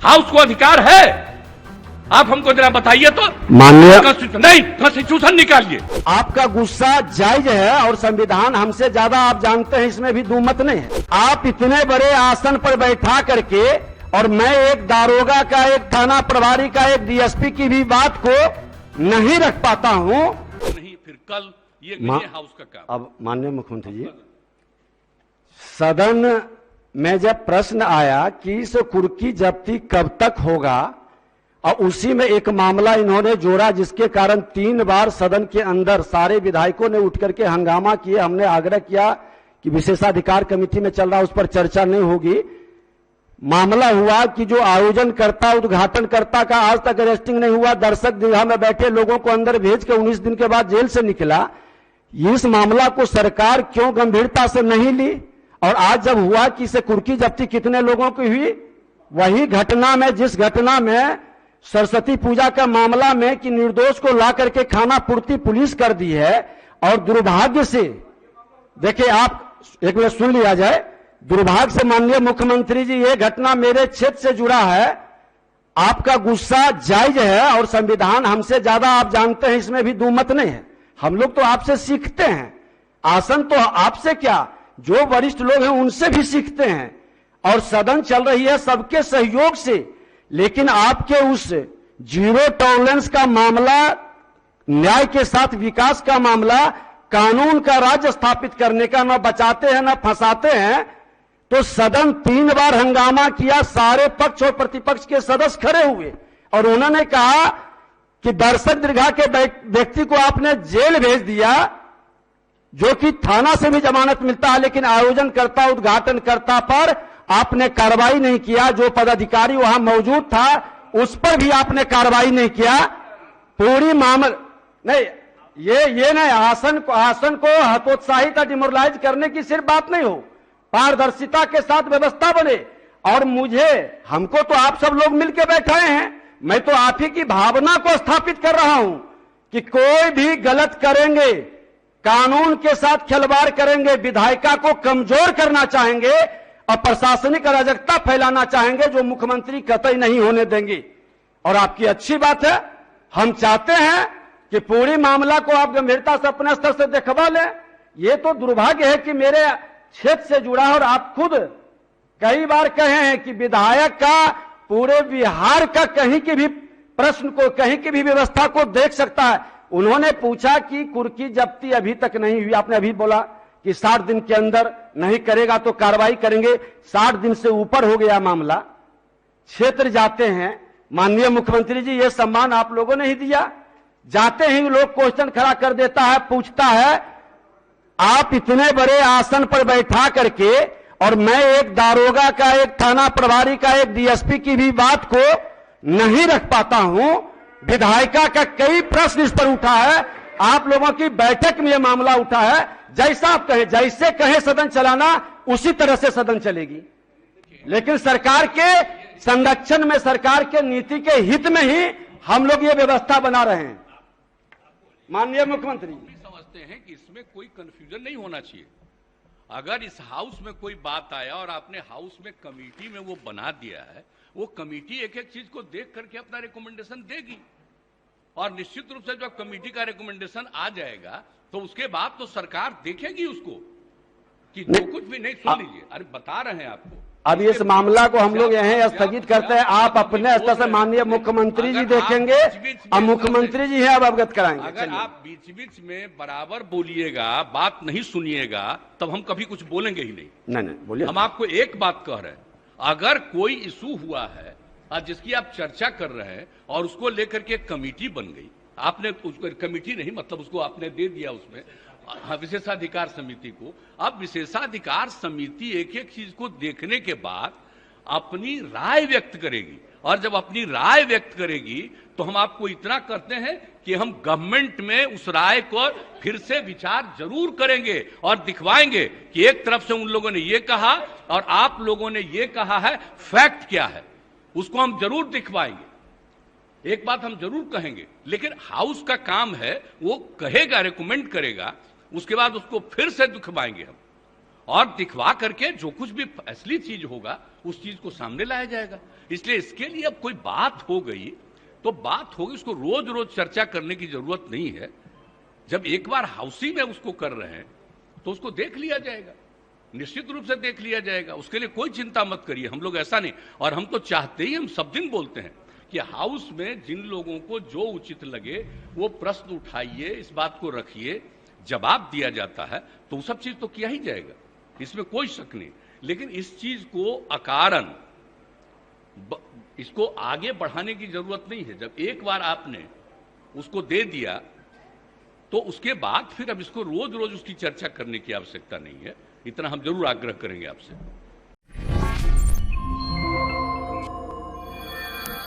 House को अधिकार है। आप हमको जरा बताइए तो। माननीय नहीं, कॉन्स्टिट्यूशन निकालिए। आपका गुस्सा जायज है और संविधान हमसे ज्यादा आप जानते हैं, इसमें भी दुमत नहीं है। आप इतने बड़े आसन पर बैठा करके और मैं एक दारोगा का, एक थाना प्रभारी का, एक डीएसपी की भी बात को नहीं रख पाता हूं। नहीं, फिर कल ये नहीं है हाउस का काम। अब माननीय मुख्यमंत्री जी, सदन में जब प्रश्न आया कि इस कुर्की जब्ती कब तक होगा, और उसी में एक मामला इन्होंने जोड़ा जिसके कारण 3 बार सदन के अंदर सारे विधायकों ने उठ करके हंगामा किए। हमने आग्रह किया कि विशेषाधिकार कमेटी में चल रहा, उस पर चर्चा नहीं होगी। मामला हुआ कि जो आयोजनकर्ता, उद्घाटनकर्ता का आज तक अरेस्टिंग नहीं हुआ, दर्शक दीर्घा में बैठे लोगों को अंदर भेज के 19 दिन के बाद जेल से निकला। इस मामला को सरकार क्यों गंभीरता से नहीं ली? और आज जब हुआ कि इसे कुर्की जब्ती कितने लोगों की हुई, वही घटना में, जिस घटना में सरस्वती पूजा का मामला में कि निर्दोष को ला करके खाना पूर्ति पुलिस कर दी है। और दुर्भाग्य से देखिए, आप एक मिनट सुन लिया जाए, दुर्भाग्य से माननीय मुख्यमंत्री जी, ये घटना मेरे क्षेत्र से जुड़ा है। आपका गुस्सा जायज है और संविधान हमसे ज्यादा आप जानते हैं, इसमें भी दुमत नहीं है। हम लोग तो आपसे सीखते हैं, आसन तो आपसे क्या, जो वरिष्ठ लोग हैं उनसे भी सीखते हैं। और सदन चल रही है सबके सहयोग से, लेकिन आपके उस जीरो टॉलरेंस का मामला, न्याय के साथ विकास का मामला, कानून का राज्य स्थापित करने का, न बचाते हैं न फंसाते हैं। तो सदन 3 बार हंगामा किया, सारे पक्ष और प्रतिपक्ष के सदस्य खड़े हुए और उन्होंने कहा कि दर्शक दीर्घा के व्यक्ति को आपने जेल भेज दिया, जो कि थाना से भी जमानत मिलता है, लेकिन आयोजनकर्ता, उद्घाटनकर्ता पर आपने कार्रवाई नहीं किया। जो पदाधिकारी वहां मौजूद था उस पर भी आपने कार्रवाई नहीं किया। पूरी मामला नहीं, ये नहीं, आसन को हतोत्साहित, डिमोरलाइज करने की सिर्फ बात नहीं हो, पारदर्शिता के साथ व्यवस्था बने। और हमको तो आप सब लोग मिलकर बैठाए हैं, मैं तो आप ही की भावना को स्थापित कर रहा हूं कि कोई भी गलत करेंगे, कानून के साथ खिलवाड़ करेंगे, विधायिका को कमजोर करना चाहेंगे और प्रशासनिक अराजकता फैलाना चाहेंगे, जो मुख्यमंत्री कतई नहीं होने देंगे। और आपकी अच्छी बात है, हम चाहते हैं कि पूरी मामला को आप गंभीरता से अपने स्तर से देखवा लें। ये तो दुर्भाग्य है कि मेरे क्षेत्र से जुड़ा है, और आप खुद कई बार कहे हैं कि विधायक का पूरे बिहार का कहीं की भी प्रश्न को, कहीं की भी व्यवस्था को देख सकता है। उन्होंने पूछा कि कुर्की जब्ती अभी तक नहीं हुई, आपने अभी बोला कि 60 दिन के अंदर नहीं करेगा तो कार्रवाई करेंगे। 60 दिन से ऊपर हो गया मामला, क्षेत्र जाते हैं। माननीय मुख्यमंत्री जी, ये सम्मान आप लोगों ने ही दिया। जाते ही लोग क्वेश्चन खड़ा कर देता है, पूछता है, आप इतने बड़े आसन पर बैठा करके और मैं एक दारोगा का, एक थाना प्रभारी का, एक डीएसपी की भी बात को नहीं रख पाता हूं। विधायिका का कई प्रश्न इस पर उठा है, आप लोगों की बैठक में यह मामला उठा है। जैसा आप कहें, जैसे कहें सदन चलाना, उसी तरह से सदन चलेगी। लेकिन सरकार के संरक्षण में, सरकार के नीति के हित में ही हम लोग ये व्यवस्था बना रहे हैं। माननीय मुख्यमंत्री, समझते हैं कि इसमें कोई कंफ्यूजन नहीं होना चाहिए। अगर इस हाउस में कोई बात आया और आपने हाउस में कमेटी में वो बना दिया है, वो कमेटी एक एक चीज को देख करके अपना रिकमेंडेशन देगी, और निश्चित रूप से जब कमेटी का रिकमेंडेशन आ जाएगा तो उसके बाद तो सरकार देखेगी उसको कि जो कुछ भी नहीं। सुन लीजिए, अरे बता रहे हैं आपको। अब इस मामला को हम लोग यहीं स्थगित करते हैं। आप अपने स्तर से माननीय मुख्यमंत्री जी देखेंगे, अब मुख्यमंत्री जी हैं, अब अवगत कराएंगे। अगर आप बीच बीच में बराबर बोलिएगा, बात नहीं सुनिएगा, तब हम कभी कुछ बोलेंगे ही नहीं। नहीं बोलिए। हम आपको एक बात कह रहे हैं, अगर कोई इशू हुआ है और जिसकी आप चर्चा कर रहे हैं और उसको लेकर के कमेटी बन गई, आपने उसको कमेटी नहीं, मतलब उसको आपने दे दिया उसमें विशेषाधिकार समिति को। अब विशेषाधिकार समिति एक एक चीज को देखने के बाद अपनी राय व्यक्त करेगी, और जब अपनी राय व्यक्त करेगी तो हम आपको इतना करते हैं कि हम गवर्नमेंट में उस राय को फिर से विचार जरूर करेंगे और दिखवाएंगे कि एक तरफ से उन लोगों ने ये कहा और आप लोगों ने ये कहा है, फैक्ट क्या है, उसको हम जरूर दिखवाएंगे। एक बात हम जरूर कहेंगे, लेकिन हाउस का काम है, वो कहेगा, रिकमेंड करेगा, उसके बाद उसको फिर से दिखवाएंगे हम। और दिखवा करके जो कुछ भी असली चीज होगा उस चीज को सामने लाया जाएगा। इसलिए इसके लिए अब कोई बात हो गई तो बात होगी, उसको रोज रोज चर्चा करने की जरूरत नहीं है। जब एक बार हाउसी में उसको कर रहे हैं तो उसको देख लिया जाएगा, निश्चित रूप से देख लिया जाएगा, उसके लिए कोई चिंता मत करिए। हम लोग ऐसा नहीं, और हम तो चाहते ही, हम सब दिन बोलते हैं कि हाउस में जिन लोगों को जो उचित लगे वो प्रश्न उठाइए, इस बात को रखिए, जवाब दिया जाता है तो वो सब चीज तो किया ही जाएगा, इसमें कोई शक नहीं। लेकिन इस चीज को अकारण इसको आगे बढ़ाने की जरूरत नहीं है। जब एक बार आपने उसको दे दिया तो उसके बाद फिर अब इसको रोज रोज उसकी चर्चा करने की आवश्यकता नहीं है, इतना हम जरूर आग्रह करेंगे आपसे।